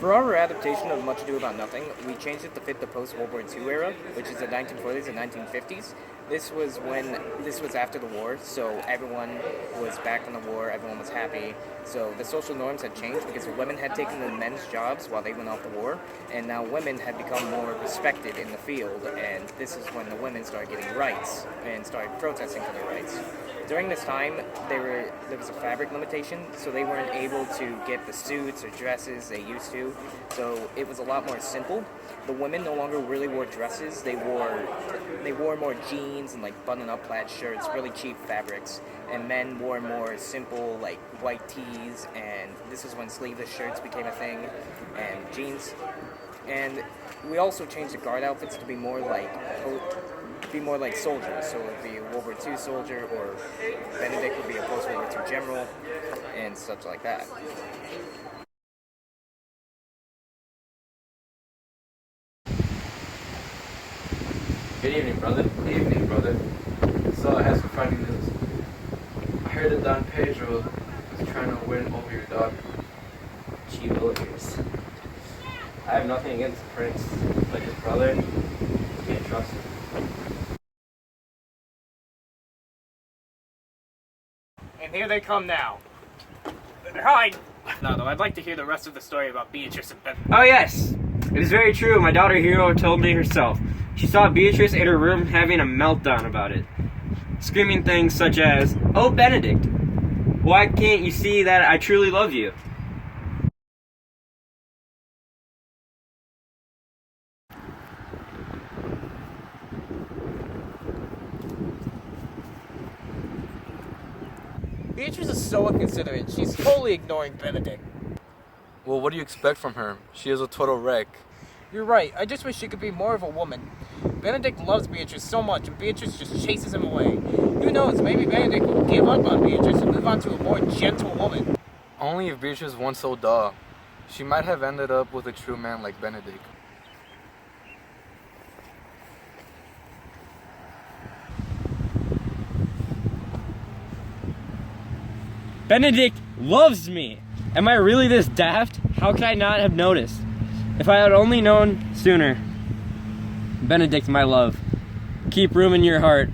For our adaptation of Much Ado About Nothing, we changed it to fit the post-World War II era, which is the 1940s and 1950s. This was after the war, so everyone was back from the war, everyone was happy. So the social norms had changed because women had taken the men's jobs while they went off the war, and now women had become more respected in the field, and this is when the women started getting rights and started protesting for their rights. During this time, there was a fabric limitation, so they weren't able to get the suits or dresses they used to. So it was a lot more simple. The women no longer really wore dresses. They wore more jeans and like button-up plaid shirts, really cheap fabrics. And men wore more simple like white tees. And this is when sleeveless shirts became a thing, and jeans. And we also changed the guard outfits to be more like soldiers. So it would be a World War II soldier, or Benedict would be a post-World War II general, and such like that. Good evening, brother. Good evening, brother. So I have some funny news. I heard that Don Pedro was trying to win over your daughter. Gee willikers. I have nothing against the prince, but his brother, you can't trust him. And here they come now. Hi! No, though, I'd like to hear the rest of the story about Beatrice and Benedict. Oh yes, it is very true. My daughter Hero told me herself. She saw Beatrice in her room having a meltdown about it, screaming things such as, "Oh Benedict, why can't you see that I truly love you?" Beatrice is so inconsiderate. She's totally ignoring Benedict. Well, what do you expect from her? She is a total wreck. You're right. I just wish she could be more of a woman. Benedict loves Beatrice so much, and Beatrice just chases him away. Who knows? Maybe Benedict will give up on Beatrice and move on to a more gentle woman. Only if Beatrice weren't so dull. She might have ended up with a true man like Benedict. Benedict loves me. Am I really this daft? How could I not have noticed? If I had only known sooner. Benedict, my love, keep room in your heart.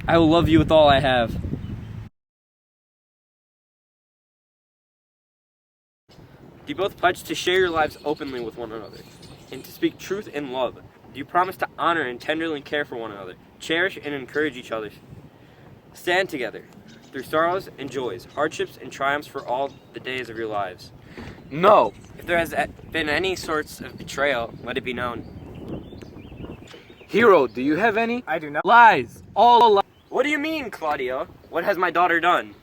I will love you with all I have. Do you both pledge to share your lives openly with one another and to speak truth in love? Do you promise to honor and tenderly care for one another, cherish and encourage each other, stand together through sorrows and joys, hardships and triumphs for all the days of your lives? No! If there has been any sorts of betrayal, let it be known. Hero, do you have any? I do not. Lies! All lies! What do you mean, Claudio? What has my daughter done?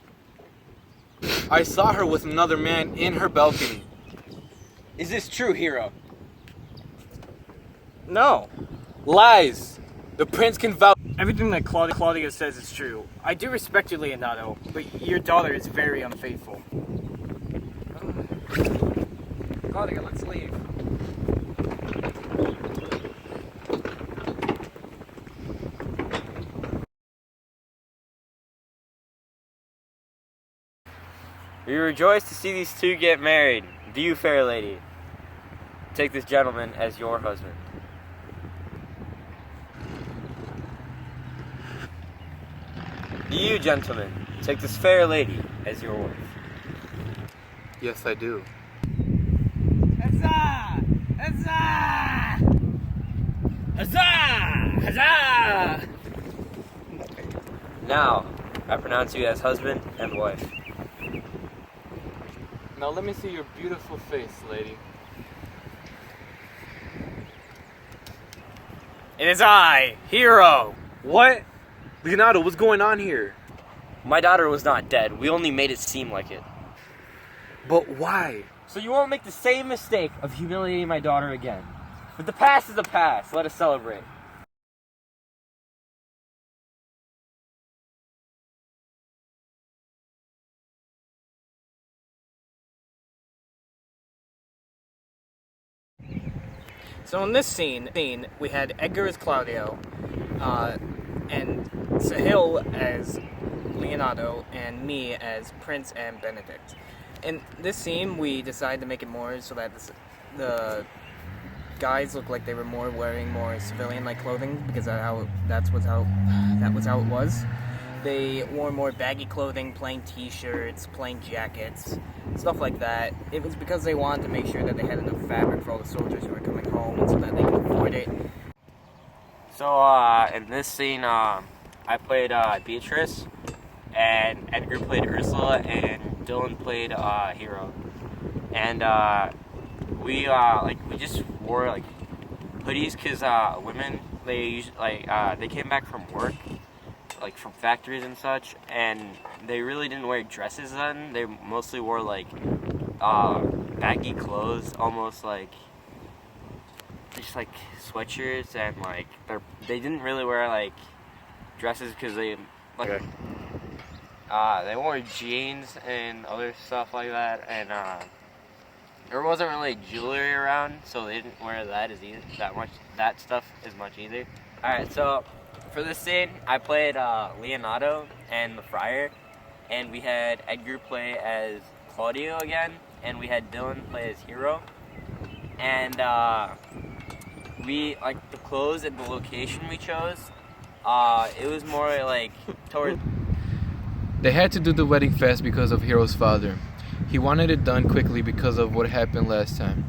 I saw her with another man in her balcony. Is this true, Hero? No. Lies! The prince can vouch. Everything that Claudia says is true. I do respect you, Leonardo, but your daughter is very unfaithful. Claudia, let's leave. We rejoice to see these two get married. Do you, fair lady, take this gentleman as your husband? Do you, gentlemen, take this fair lady as your wife? Yes, I do. Huzzah! Huzzah! Huzzah! Huzzah! Now, I pronounce you as husband and wife. Now let me see your beautiful face, lady. It is I, Hero. What? Leonardo, what's going on here? My daughter was not dead. We only made it seem like it. But why? So you won't make the same mistake of humiliating my daughter again. But the past is the past. Let us celebrate. So in this scene, we had Edgar as Claudio, and Sahil as Leonardo, and me as Prince and Benedict. In this scene, we decided to make it more so that the guys looked like they were wearing more civilian-like clothing because that was how it was. They wore more baggy clothing, plain T-shirts, plain jackets, stuff like that. It was because they wanted to make sure that they had enough fabric for all the soldiers who were coming home, so that they could afford it. So in this scene, I played Beatrice, and Edgar played Ursula, and Dylan played Hero. And we just wore like hoodies because women, they usually they came back from work, like from factories and such, and they really didn't wear dresses then. They mostly wore like baggy clothes, almost like just like sweatshirts, and like they didn't really wear like dresses because they like they wore jeans and other stuff like that, and there wasn't really jewelry around, so they didn't wear that stuff as much either. All right, so for this scene, I played Leonardo and the Friar, and we had Edgar play as Claudio again, and we had Dylan play as Hero, and we like the clothes and the location we chose. It was more like toward. They had to do the wedding fast because of Hero's father. He wanted it done quickly because of what happened last time.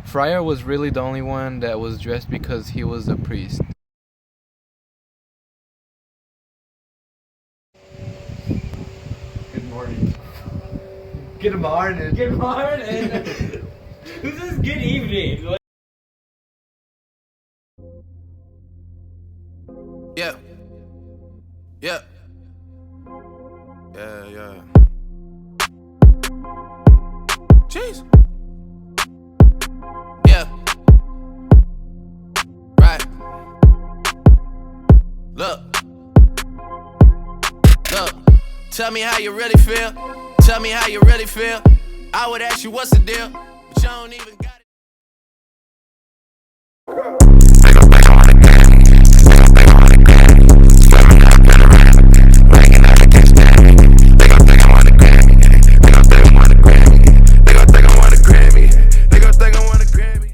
Friar was really the only one that was dressed because he was the priest. Good morning. Good morning. Good morning. This is good evening. Yeah. Yeah. Yeah. Jeez. Yeah. Right. Look. Tell me how you really feel. Tell me how you really feel. I would ask you what's the deal, but you don't even got it.